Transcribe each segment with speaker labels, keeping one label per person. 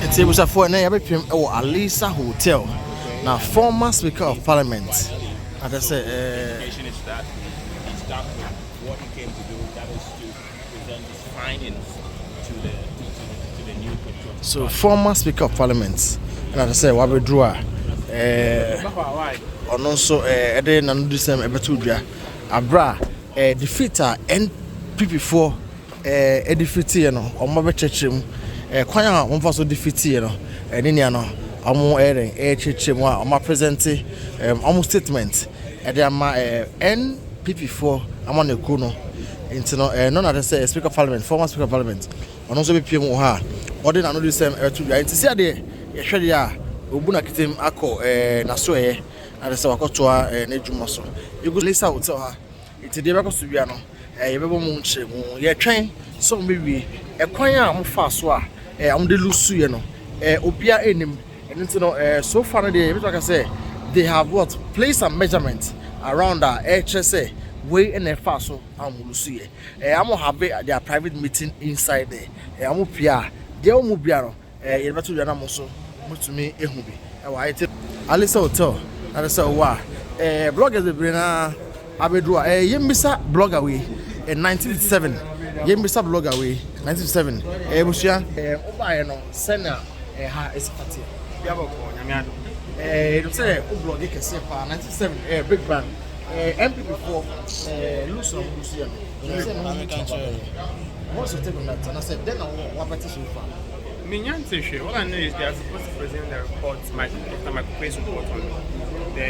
Speaker 1: It's able to for a Alisa Hotel. Now, former Speaker of Parliament. As I say,
Speaker 2: is that he stuck with what he came to do, that is to present his findings to the new control.
Speaker 1: So, former Speaker of Parliament. And as I say, what we draw. And also, then another same Ebetudria. Abra, defeater NPP4, defeated, you know, or Mabel Chechim, Quaya, one was defeated, you know, and Indiana. Amo ere chechemwa ama present almost statement e dey ama NPP4 ama na kuno nti no no na say Speaker of Parliament, former Speaker of Parliament ono so be piem wo ha odi na no do sem to ya nti sia de ye hwede a obu na kitem akọ na so na say wakoto na dwuma so yugo lisa hotel ha nti de beko so bia no ye bebo mu nchemu ye twen so mewie ekwan a mo fa so a am de lusu ye no obia enim. And so far, like I say, they have what placed some measurements around our HSA way in a faso. I'm have their private meeting inside there. I'm Pia, the Mubiano, to me, Alisa Hotel, and I said, wow, bloggers, the Brina Abedua, Yembisa blogger way in 1957. Yembisa blogger way 1957. Bushia, Obayano, Senna, is party. It say blog you can say 97 big band MP4 Lucian what's your take on that? And I said then what petition for
Speaker 3: all I know is they are supposed to present the reports, my case report on the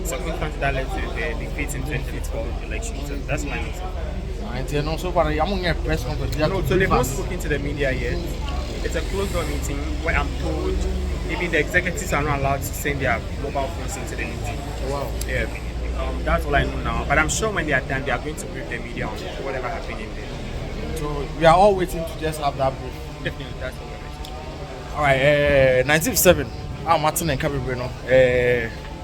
Speaker 3: circumstances that led to the defeat in 2024 elections. So that's my message.
Speaker 1: And also for a press conference.
Speaker 3: No, so they've not spoken to the media yet. It's a closed door meeting where I'm told even the executives are not allowed to send their mobile phones into the meeting.
Speaker 1: Wow.
Speaker 3: Yeah. That's all I know now. But I'm sure when they are done, they are going to brief the media on whatever happened in there.
Speaker 1: So we are all waiting to just have that brief.
Speaker 3: Definitely, that's what we're waiting.
Speaker 1: All right. 1957. I'm Martin and Cabrino.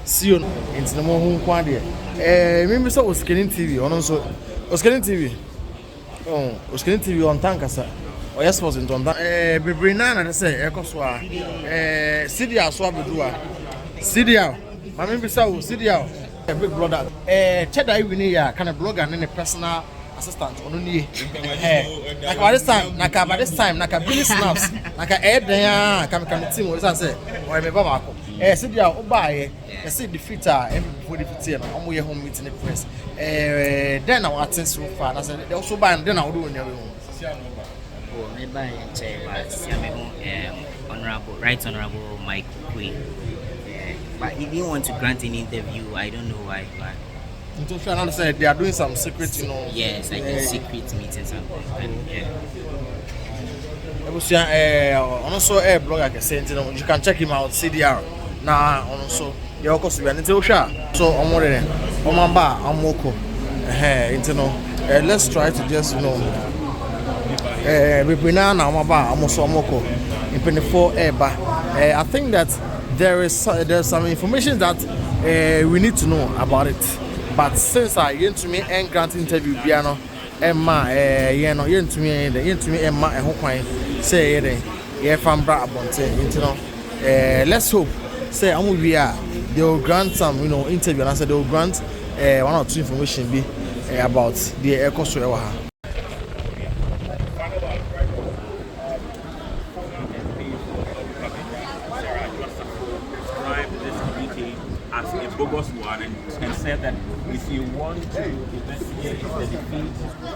Speaker 1: See you in the morning. Maybe so was scanning TV. Also, was scanning TV. Oh, was scanning TV on Tankasa. Oh yes, was in Tonda. Bebrina na say ekoswa. Sidia so abedua. Sidia. Mama be say Sidia. Big brother. Cheda we ni ya kind of blogger and a personal assistant. Ono ni. Like by this time, naka Billy Snaps, naka Ed ya come team we say o me baba ko. Sidia obaye. You see defeater before defeater. Omo ye home meeting the press. Then I attend so far. I said they also buy then I do on your own.
Speaker 4: Honorable, Right Honorable Mike Queen. But he didn't want to grant an interview. I don't know why. But
Speaker 1: I understand they are doing some secret, you know.
Speaker 4: Yes, like a secret meeting something.
Speaker 1: Also a blog I can say, you can check him out, CDR. Now also you also be an so I'm worried. Omamba, Amoko. Let's try to just I think that there's some information that we need to know about it. But since I went to me and grant interview piano Emma to me Emma and Hokwan say let's hope say they will grant some interview and I said they will grant one or two information be about the Ecoso.
Speaker 2: Bogus one and said that if you want to investigate the defeat,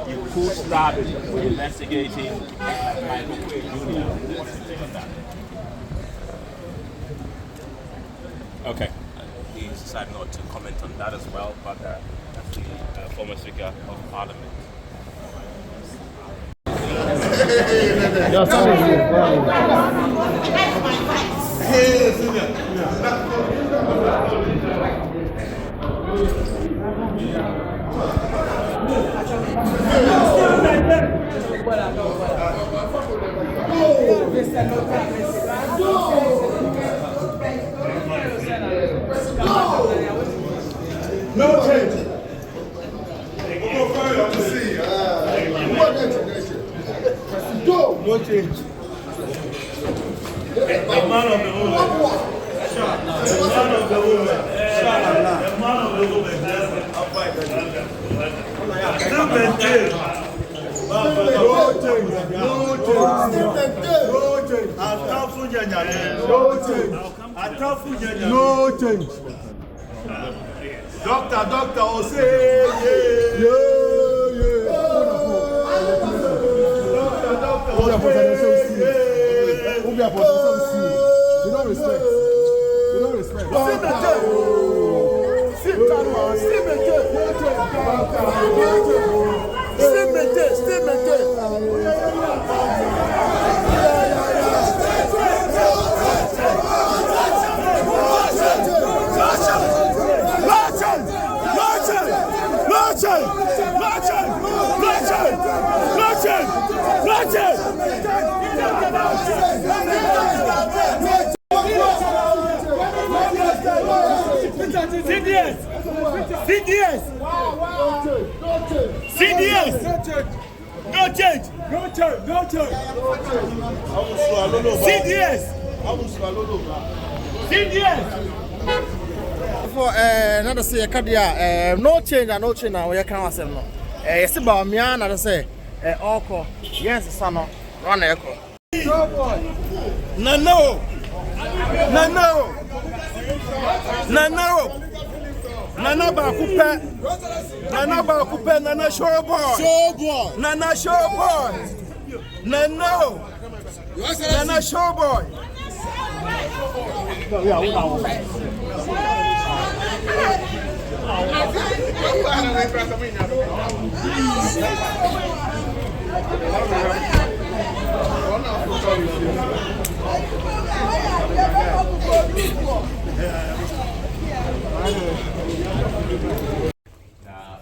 Speaker 2: you could start investigating Michael Quay Jr. What's the take on that? Okay. He decided not to comment on that as well, but that's the former Speaker of Parliament.
Speaker 5: No change. No change. man of the woman. The man of the woman. The man of the woman. Still maintain. No change. I'll come for you. No change. Doctor, will say, You don't respect. For another say no change and no change now we can say no. Yes Bawumia na say oko yes sano run eko. No. Nana Bakupe, Nana Showboy, Nana Showboy, Nana Showboy.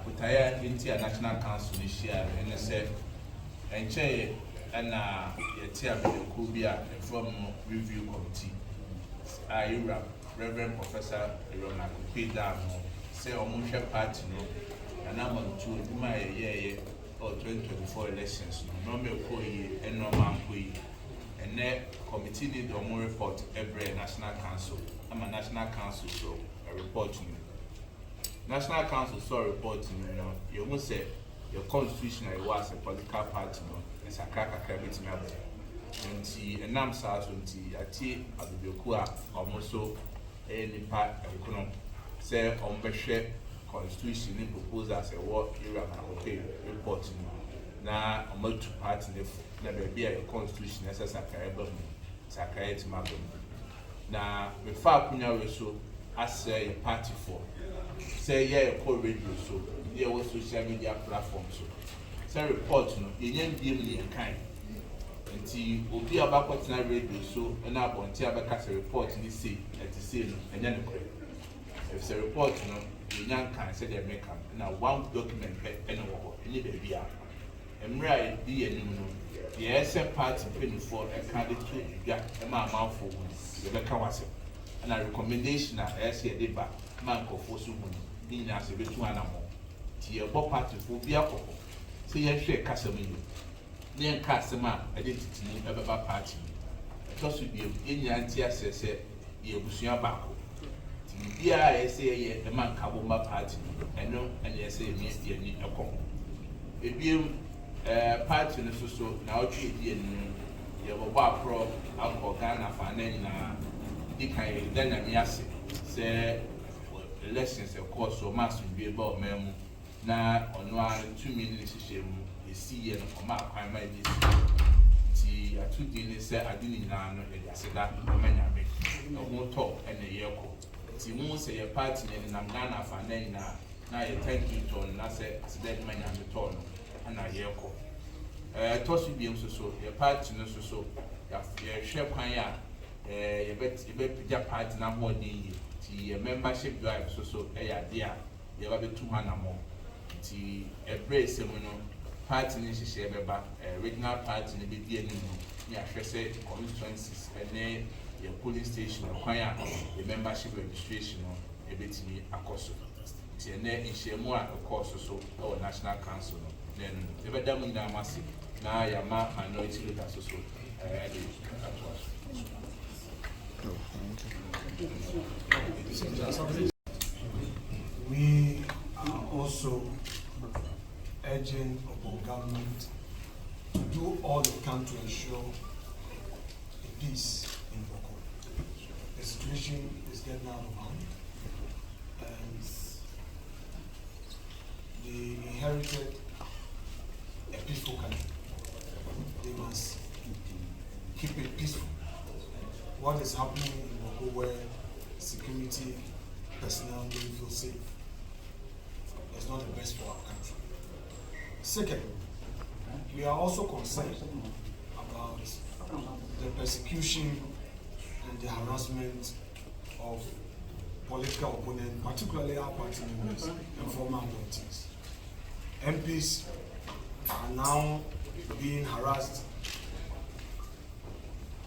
Speaker 2: Utaya into a national council this year, and I said, and Che and Yatia Kubia from review committee. Reverend Professor Irona Kupida, say Omusha Party, and I'm on to my year or 2024 elections, no more and no man and then committee need more report every national council. I'm a national council, so a report to me. National Council saw reporting, you must say your constitution was a political party, it's a crack a credit member. And I'm sorry, I tea at the Bukua, almost so any part of economy. Say on the share constitution in proposals a war era okay reporting. Now, I'm not to part in the be a constitution as a Sakayet Mabon. Now, before Punya so, I say a party for. Say yeah, call radio so there was social media platforms so. Say report no, you didn't give me a kind. Until will be about what's not radio so and up until I cast a report in the sea at the sea and then if it's a report no, you young can say they make up. Now one document anywhere, any baby up. And right be a new the SM party penny for a candidate you got a man for one. The Becca was it. And a recommendation I say they back. Man ko fosu mu ni na se betu anamo ti e bo party fo bi akoko se ye hwe kasam ni ne en kasam a identity ni e beba party to so bi enya anti asese ye busua bako ti bia e se ye e man ka bomba party eno ene ye se mi ye ni ekon e bi party no so na o twe di enu ye bo ba pro akọ Ghana fa na nyina di kan ye dana mi ase se elections of course so mass be about memu na ono 2 minutes shemu e see and o ma kwan ma bi ti atu di ni se ade ni na no e aseda manya be no mo to ene ye ko ti mu se ye party ni na Ghana fa na ye thank you to na se aseda manya be to no na ye ko to so bi so ye party no so ya hwe kwan ya ye bet ja party na mo di the membership drive so dia you have 200 more the embrace party ni share beba regional party ni be die ni ya hwese constituencies and your polling station require the membership registration e betimi akoso the na ishemu a akoso so our national council then the better mun na masi na ya ma minority leaders so
Speaker 6: We are also urging upon government to do all it can to ensure a peace in Boko. The situation is getting out of hand, and they inherited a peaceful country. They must keep it peaceful. What is happening in Boko, where security personnel don't feel safe, is not the best for our country. Second, we are also concerned about the persecution and the harassment of political opponents, particularly our party members and former appointees. MPs are now being harassed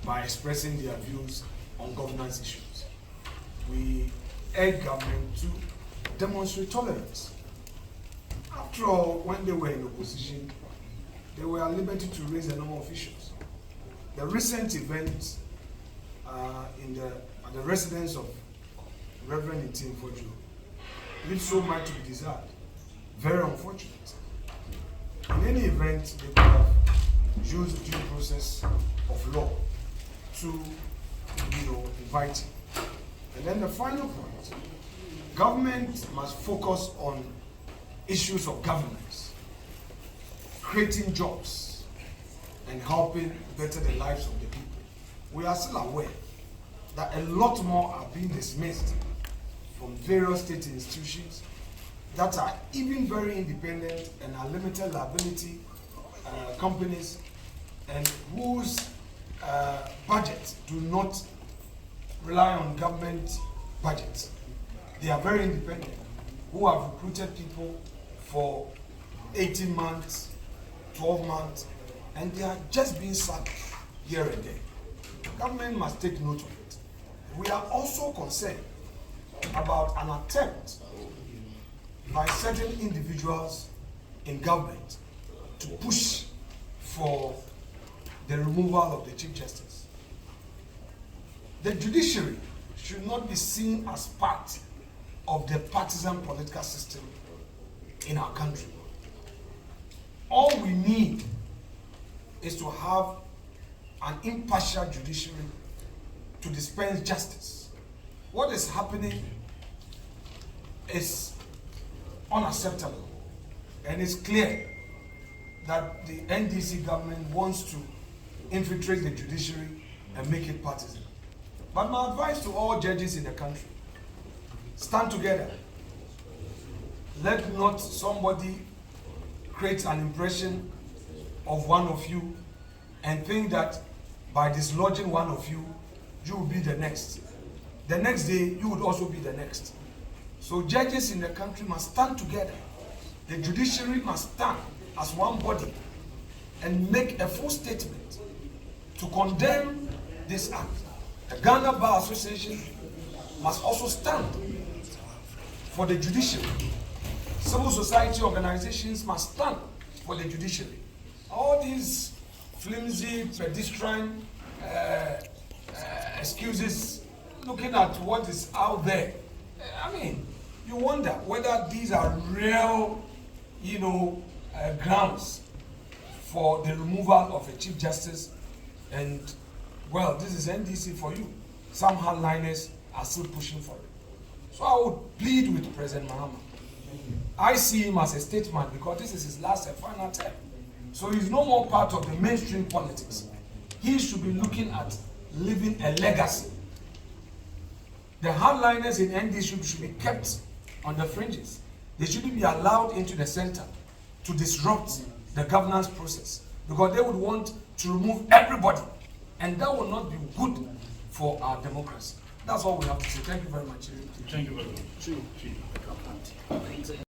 Speaker 6: by expressing their views on governance issues. We urge government to demonstrate tolerance. After all, when they were in opposition, they were at liberty to raise a number of issues. The recent events at the residence of Reverend Itin Fojo leave so much to be desired. Very unfortunate. In any event, they could have used due process of law to, invite him. And then the final point, government must focus on issues of governance, creating jobs, and helping better the lives of the people. We are still aware that a lot more are being dismissed from various state institutions that are even very independent and are limited liability companies, and whose budgets do not rely on government budgets. They are very independent, who have recruited people for 18 months, 12 months, and they are just being sacked here and there. The government must take note of it. We are also concerned about an attempt by certain individuals in government to push for the removal of the Chief Justice. The judiciary should not be seen as part of the partisan political system in our country. All we need is to have an impartial judiciary to dispense justice. What is happening is unacceptable, and it's clear that the NDC government wants to infiltrate the judiciary and make it partisan. But my advice to all judges in the country: stand together. Let not somebody create an impression of one of you and think that by dislodging one of you, you will be the next. The next day, you would also be the next. So judges in the country must stand together. The judiciary must stand as one body and make a full statement to condemn this act. The Ghana Bar Association must also stand for the judiciary. Civil society organizations must stand for the judiciary. All these flimsy, pedestrian excuses, looking at what is out there, you wonder whether these are real, grounds for the removal of a Chief Justice. And, well, this is NDC for you. Some hardliners are still pushing for it. So I would plead with President Mahama. I see him as a statesman because this is his last and final term. So he's no more part of the mainstream politics. He should be looking at leaving a legacy. The hardliners in NDC should be kept on the fringes. They shouldn't be allowed into the center to disrupt the governance process, because they would want to remove everybody, and that will not be good for our democracy. That's all we have to say. Thank you very much.
Speaker 7: Thank you very much.